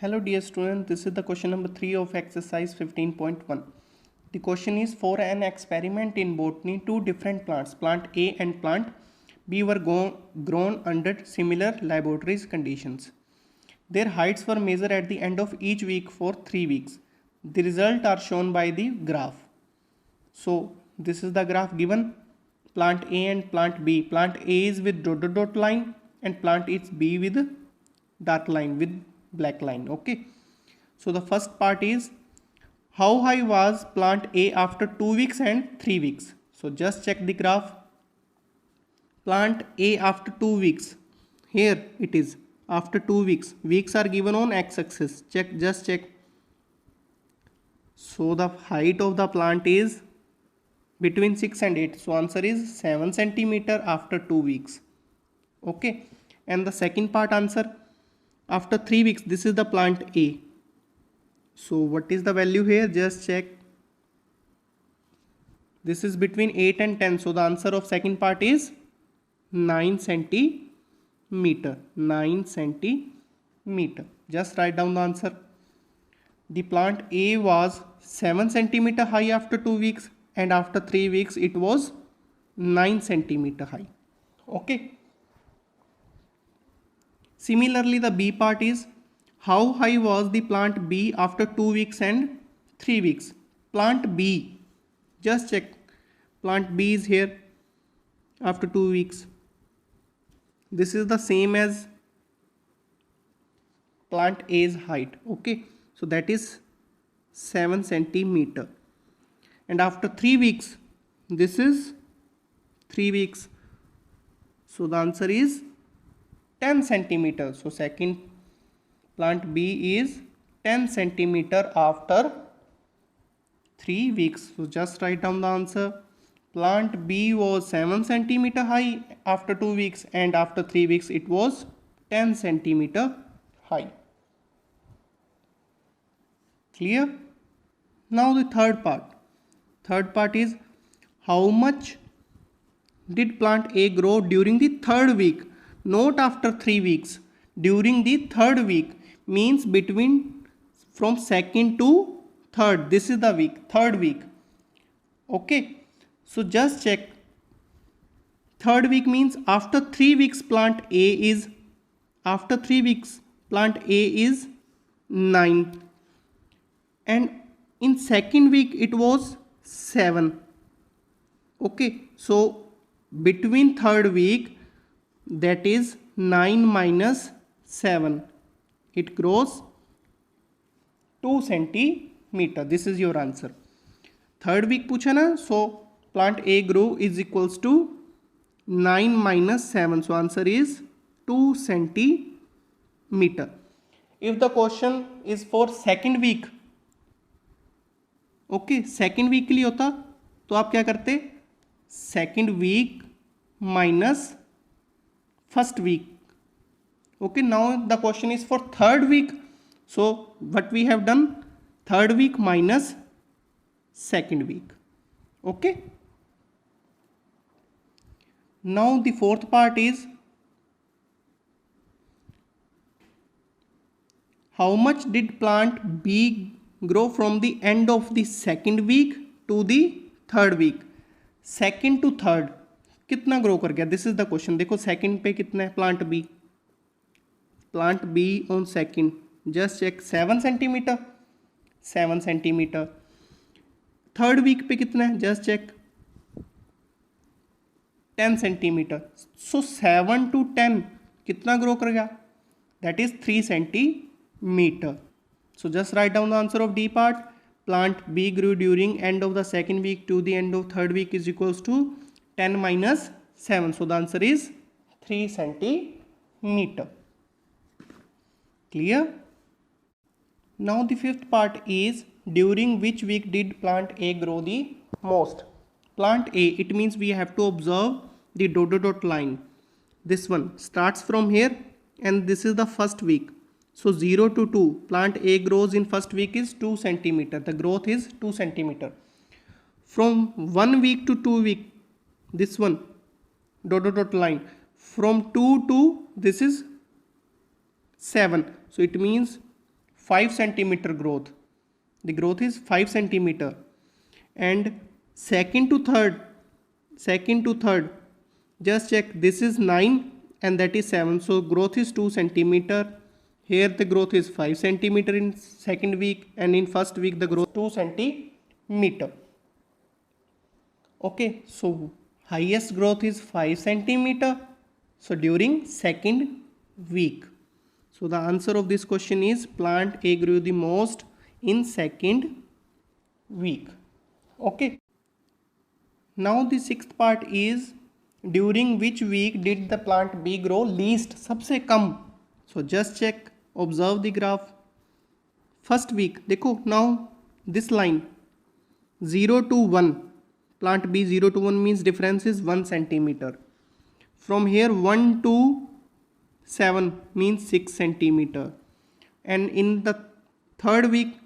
Hello dear student, this is the question number 3 of exercise 15.1. The question is, for an experiment in botany, two different plants, plant A and plant B, were grown under similar laboratory conditions. Their heights were measured at the end of each week for 3 weeks. The results are shown by the graph. So this is the graph given, plant A and plant B. Plant A is with dot line and plant is B with dark line with black line. Okay, so the first part is, how high was plant A after 2 weeks and 3 weeks? So just check the graph. Plant A after 2 weeks, here it is after 2 weeks. Weeks are given on x-axis. Just check. So the height of the plant is between 6 and 8. So answer is 7 centimeter after 2 weeks. Okay, and the second part answer, after 3 weeks, this is the plant A. So what is the value here? Just check. This is between 8 and 10. So the answer of second part is 9 centimeter. 9 centimeter. Just write down the answer. The plant A was 7 centimeter high after 2 weeks and after 3 weeks it was 9 centimeter high. Okay. Similarly, the B part is, how high was the plant B after 2 weeks and 3 weeks? Plant B, just check. Plant B is here after 2 weeks. This is the same as plant A's height. Okay, so that is 7 centimeter. And after 3 weeks, this is 3 weeks. So the answer is 10 centimeter. So second plant B is 10 centimeter after 3 weeks. So just write down the answer. Plant B was 7 centimeter high after 2 weeks and after 3 weeks it was 10 centimeter high. Clear? Now the third part. Third part is, how much did plant A grow during the third week? Not after 3 weeks. During the third week means between from second to third. This is the week, third week. Okay. So just check. Third week means after 3 weeks plant A is, after 3 weeks plant A is 9. And in second week it was 7. Okay. So between third week, that is 9 minus 7, it grows 2 centimeter. This is your answer. Third week पूछा ना, so plant A grew is equals to 9 minus 7. So answer is 2 centimeter. If the question is for second week, okay, second week के लिए होता तो आप क्या करते, second week minus first week. Okay, now the question is for third week. So what we have done, third week minus second week. Okay. Now the fourth part is, how much did plant B grow from the end of the second week to the third week? Second to third कितना grow कर गया? This is the question. देखो second पे कितना है plant B. Plant B on second, just check, 7 centimetre. 7 centimetre. Third week पे कितना है? Just check, 10 centimetre. So 7 to 10 कितना ग्रो कर गया? That is 3 centimetre. So just write down the answer of D part. Plant B grew during end of the second week to the end of third week is equals to 10 minus 7. So the answer is 3 centimeter. Clear? Now the fifth part is, during which week did plant A grow the most? Plant A, it means we have to observe the dot line. This one starts from here and this is the first week. So 0 to 2, plant A grows in first week is 2 centimeter. The growth is 2 centimeter. From 1 week to 2 week, this one dot line. From 2 to this is 7. So it means 5 centimeter growth. The growth is 5 centimeter. And second to third, just check, this is 9 and that is 7. So growth is 2 centimeter. Here the growth is 5 centimeter in second week, and in first week the growth 2 centimeter. Okay, so highest growth is 5 centimeter. So during second week. So the answer of this question is plant A grew the most in second week. Okay. Now the sixth part is during which week did the plant B grow least? सबसे कम. So just check, observe the graph. First week, देखो now this line 0 to 1. Plant B 0 to 1 means difference is 1 centimeter. From here 1 to 7 means 6 centimeter. And in the third week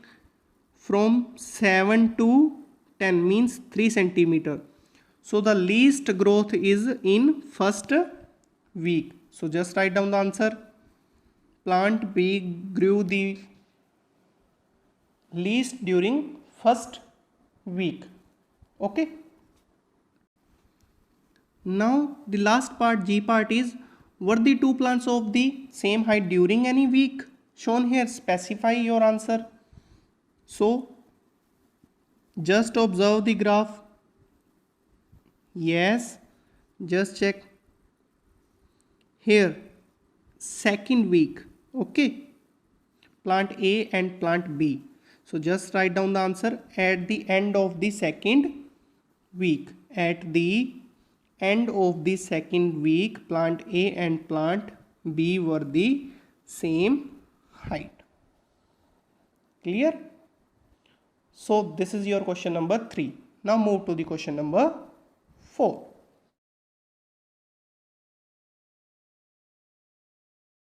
from 7 to 10 means 3 centimeter. So the least growth is in first week. So just write down the answer. Plant B grew the least during first week. Okay. Now the last part, G part, is were the two plants of the same height during any week? Shown here, specify your answer. So just observe the graph. Yes, just check here, second week. Okay, plant A and plant B. So just write down the answer at the end of the second week. At the end of the second week, plant A and plant B were the same height. Clear? So this is your question number 3. Now move to the question number 4.